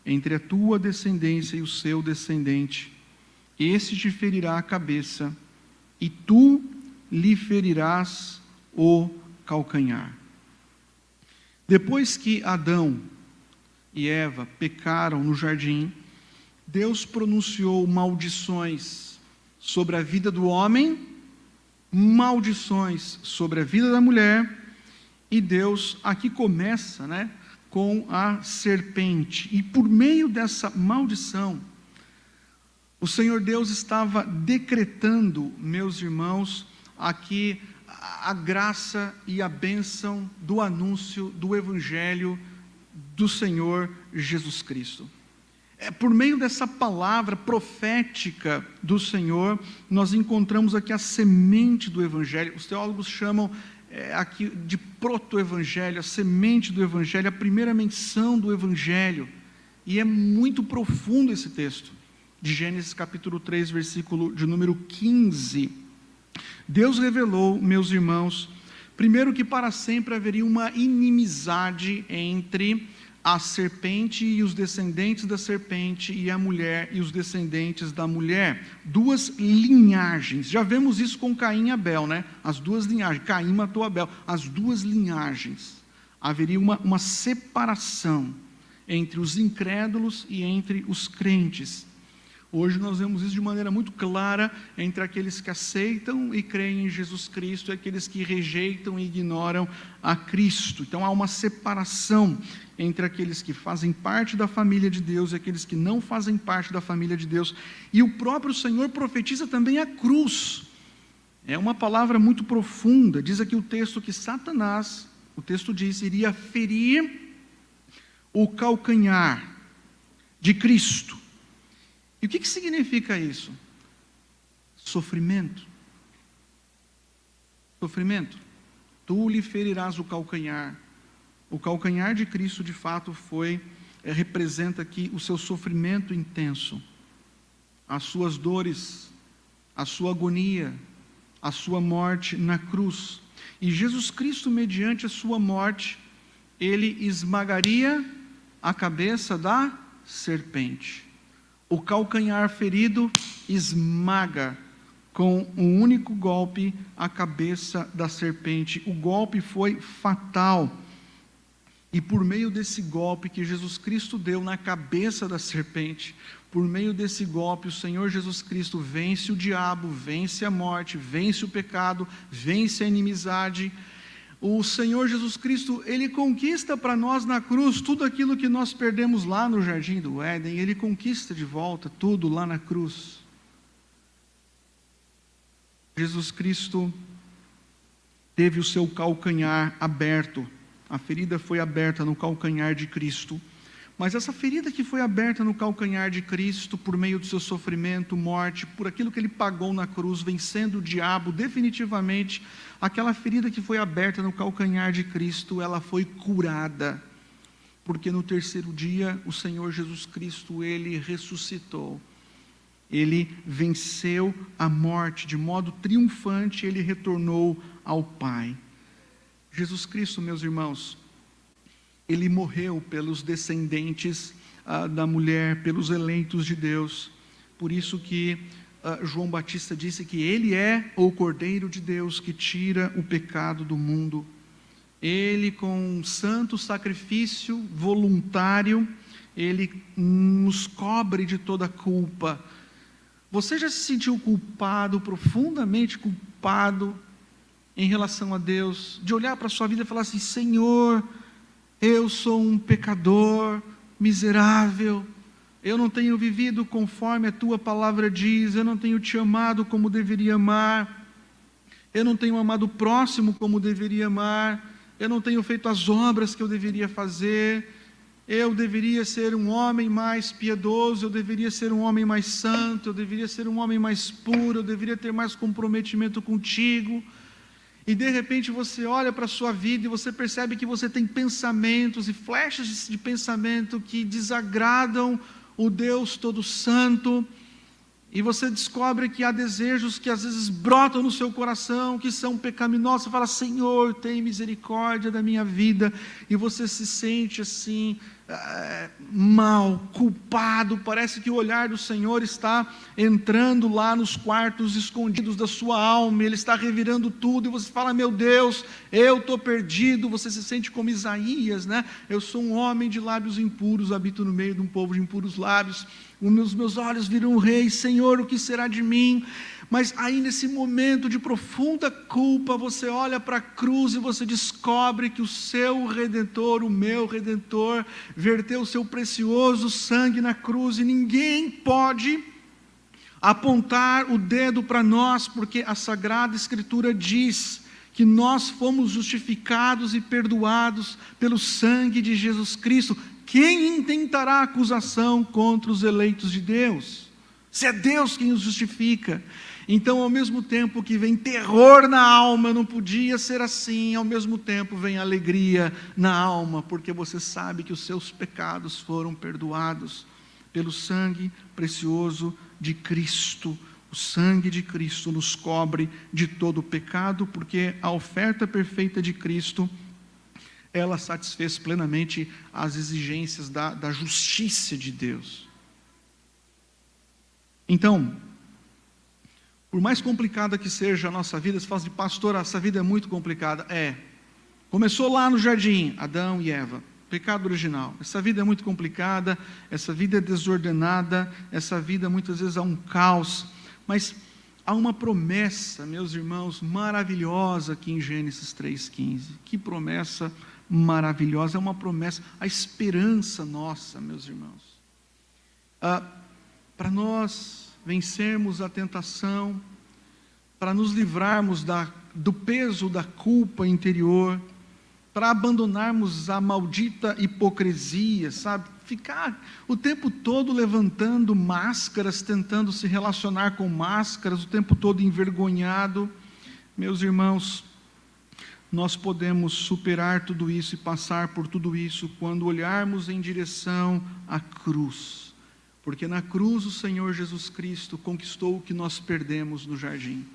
entre a tua descendência e o seu descendente. Esse te ferirá a cabeça, e tu lhe ferirás o calcanhar. Depois que Adão e Eva pecaram no jardim, Deus pronunciou maldições sobre a vida do homem maldições sobre a vida da mulher, e Deus aqui começa, com a serpente, e por meio dessa maldição, o Senhor Deus estava decretando, meus irmãos, aqui a graça e a bênção do anúncio do Evangelho do Senhor Jesus Cristo. Por meio dessa palavra profética do Senhor, nós encontramos aqui a semente do Evangelho. Os teólogos chamam aqui de proto-evangelho, a semente do Evangelho, a primeira menção do Evangelho. E é muito profundo esse texto, de Gênesis capítulo 3, versículo de número 15. Deus revelou, meus irmãos, primeiro que para sempre haveria uma inimizade entre a serpente e os descendentes da serpente, e a mulher e os descendentes da mulher. Duas linhagens. Já vemos isso com Caim e Abel, As duas linhagens. Caim matou Abel. As duas linhagens. Haveria uma separação entre os incrédulos e entre os crentes. Hoje nós vemos isso de maneira muito clara entre aqueles que aceitam e creem em Jesus Cristo e aqueles que rejeitam e ignoram a Cristo. Então há uma separação entre aqueles que fazem parte da família de Deus e aqueles que não fazem parte da família de Deus. E o próprio Senhor profetiza também a cruz. É uma palavra muito profunda. Diz aqui o texto que Satanás, o texto diz, iria ferir o calcanhar de Cristo. E o que significa isso? Sofrimento. Sofrimento. Tu lhe ferirás o calcanhar. O calcanhar de Cristo, de fato, representa aqui o seu sofrimento intenso, as suas dores, a sua agonia, a sua morte na cruz. E Jesus Cristo, mediante a sua morte, ele esmagaria a cabeça da serpente. O calcanhar ferido esmaga com um único golpe a cabeça da serpente. O golpe foi fatal. E por meio desse golpe que Jesus Cristo deu na cabeça da serpente, por meio desse golpe o Senhor Jesus Cristo vence o diabo, vence a morte, vence o pecado, vence a inimizade. O Senhor Jesus Cristo, Ele conquista para nós na cruz tudo aquilo que nós perdemos lá no Jardim do Éden. Ele conquista de volta tudo lá na cruz. Jesus Cristo teve o seu calcanhar aberto. A ferida foi aberta no calcanhar de Cristo. Mas essa ferida que foi aberta no calcanhar de Cristo, por meio do seu sofrimento, morte, por aquilo que Ele pagou na cruz, vencendo o diabo definitivamente, aquela ferida que foi aberta no calcanhar de Cristo, ela foi curada. Porque no terceiro dia, o Senhor Jesus Cristo, Ele ressuscitou. Ele venceu a morte, de modo triunfante, Ele retornou ao Pai. Jesus Cristo, meus irmãos, Ele morreu pelos descendentes da mulher, pelos eleitos de Deus. Por isso que João Batista disse que Ele é o Cordeiro de Deus que tira o pecado do mundo. Ele, com um santo sacrifício voluntário, Ele nos cobre de toda culpa. Você já se sentiu culpado, profundamente culpado, em relação a Deus, de olhar para a sua vida e falar assim: Senhor, eu sou um pecador miserável, eu não tenho vivido conforme a Tua palavra diz, eu não tenho Te amado como deveria amar, eu não tenho amado o próximo como deveria amar, eu não tenho feito as obras que eu deveria fazer, eu deveria ser um homem mais piedoso, eu deveria ser um homem mais santo, eu deveria ser um homem mais puro, eu deveria ter mais comprometimento contigo. E de repente você olha para a sua vida e você percebe que você tem pensamentos e flechas de pensamento que desagradam o Deus todo santo, e você descobre que há desejos que às vezes brotam no seu coração, que são pecaminosos. Você fala: Senhor, tem misericórdia da minha vida, e você se sente assim, mal, culpado. Parece que o olhar do Senhor está entrando lá nos quartos escondidos da sua alma, Ele está revirando tudo, e você fala: meu Deus, eu estou perdido. Você se sente como Isaías, eu sou um homem de lábios impuros, habito no meio de um povo de impuros lábios, os meus olhos viram o Rei. Senhor, o que será de mim? Mas aí nesse momento de profunda culpa, você olha para a cruz e você descobre que o seu Redentor, o meu Redentor, verteu o seu precioso sangue na cruz, e ninguém pode apontar o dedo para nós, porque a Sagrada Escritura diz que nós fomos justificados e perdoados pelo sangue de Jesus Cristo. Quem intentará acusação contra os eleitos de Deus? Se é Deus quem os justifica. Então, ao mesmo tempo que vem terror na alma, não podia ser assim, ao mesmo tempo vem alegria na alma, porque você sabe que os seus pecados foram perdoados pelo sangue precioso de Cristo. O sangue de Cristo nos cobre de todo o pecado, porque a oferta perfeita de Cristo, ela satisfez plenamente as exigências da justiça de Deus. Então, por mais complicada que seja a nossa vida, você fala assim, pastor, essa vida é muito complicada. Começou lá no jardim, Adão e Eva, pecado original. Essa vida é muito complicada, essa vida é desordenada, essa vida muitas vezes é um caos, mas há uma promessa, meus irmãos, maravilhosa aqui em Gênesis 3,15. Que promessa maravilhosa, é uma promessa, a esperança nossa, meus irmãos. Para nós vencermos a tentação, para nos livrarmos do peso da culpa interior, para abandonarmos a maldita hipocrisia, sabe? Ficar o tempo todo levantando máscaras, tentando se relacionar com máscaras, o tempo todo envergonhado. Meus irmãos, nós podemos superar tudo isso e passar por tudo isso quando olharmos em direção à cruz. Porque na cruz o Senhor Jesus Cristo conquistou o que nós perdemos no jardim.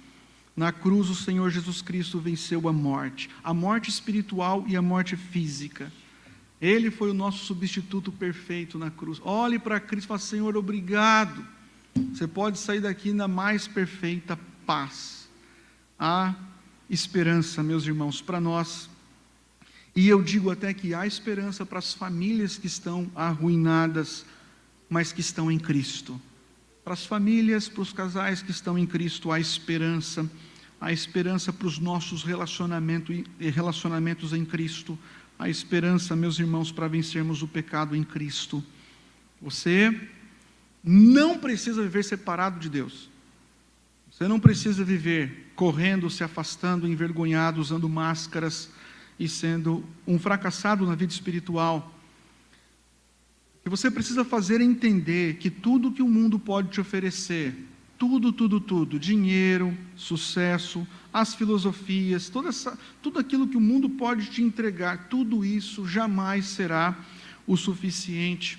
Na cruz o Senhor Jesus Cristo venceu a morte espiritual e a morte física. Ele foi o nosso substituto perfeito na cruz. Olhe para Cristo e fale, Senhor, obrigado. Você pode sair daqui na mais perfeita paz. Há esperança, meus irmãos, para nós. E eu digo até que há esperança para as famílias que estão arruinadas, mas que estão em Cristo. Para as famílias, para os casais que estão em Cristo, há esperança para os nossos relacionamentos em Cristo, há esperança, meus irmãos, para vencermos o pecado em Cristo. Você não precisa viver separado de Deus, você não precisa viver correndo, se afastando, envergonhado, usando máscaras e sendo um fracassado na vida espiritual. O que você precisa fazer é entender que tudo que o mundo pode te oferecer, tudo, dinheiro, sucesso, as filosofias, tudo aquilo que o mundo pode te entregar, tudo isso jamais será o suficiente,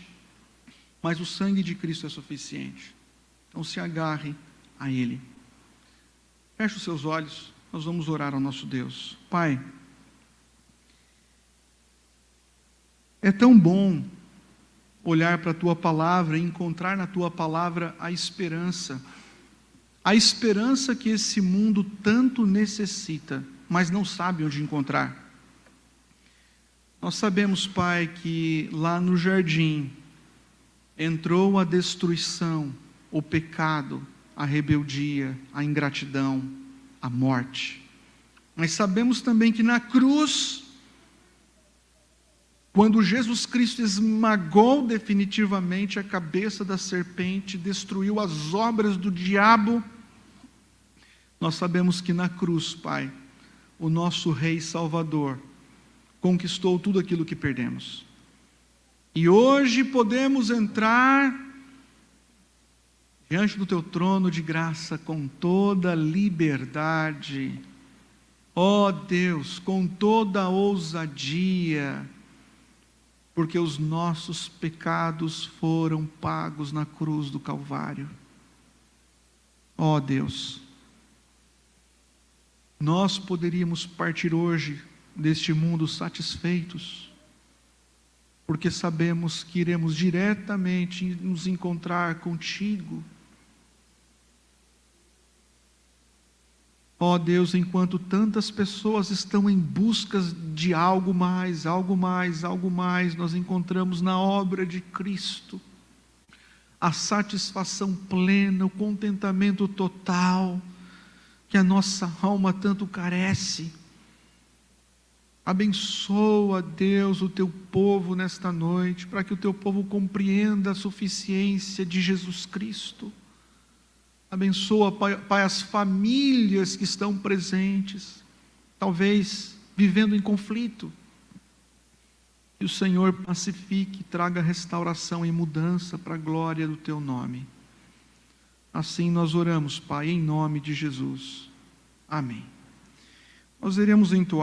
mas o sangue de Cristo é suficiente. Então se agarre a Ele. Feche os seus olhos, nós vamos orar ao nosso Deus. Pai, é tão bom olhar para a Tua Palavra e encontrar na Tua Palavra a esperança que esse mundo tanto necessita, mas não sabe onde encontrar. Nós sabemos, Pai, que lá no jardim entrou a destruição, o pecado, a rebeldia, a ingratidão, a morte. Mas sabemos também que na cruz, quando Jesus Cristo esmagou definitivamente a cabeça da serpente, destruiu as obras do diabo, nós sabemos que na cruz, Pai, o nosso Rei Salvador conquistou tudo aquilo que perdemos. E hoje podemos entrar diante do Teu trono de graça com toda liberdade, ó Deus, com toda ousadia, porque os nossos pecados foram pagos na cruz do Calvário. Ó Deus, nós poderíamos partir hoje deste mundo satisfeitos, porque sabemos que iremos diretamente nos encontrar contigo. Ó Deus, enquanto tantas pessoas estão em busca de algo mais, nós encontramos na obra de Cristo a satisfação plena, o contentamento total que a nossa alma tanto carece. Abençoa, Deus, o teu povo nesta noite, para que o teu povo compreenda a suficiência de Jesus Cristo. Abençoa, Pai, as famílias que estão presentes, talvez vivendo em conflito. Que o Senhor pacifique, traga restauração e mudança para a glória do teu nome. Assim nós oramos, Pai, em nome de Jesus. Amém. Nós iremos entoar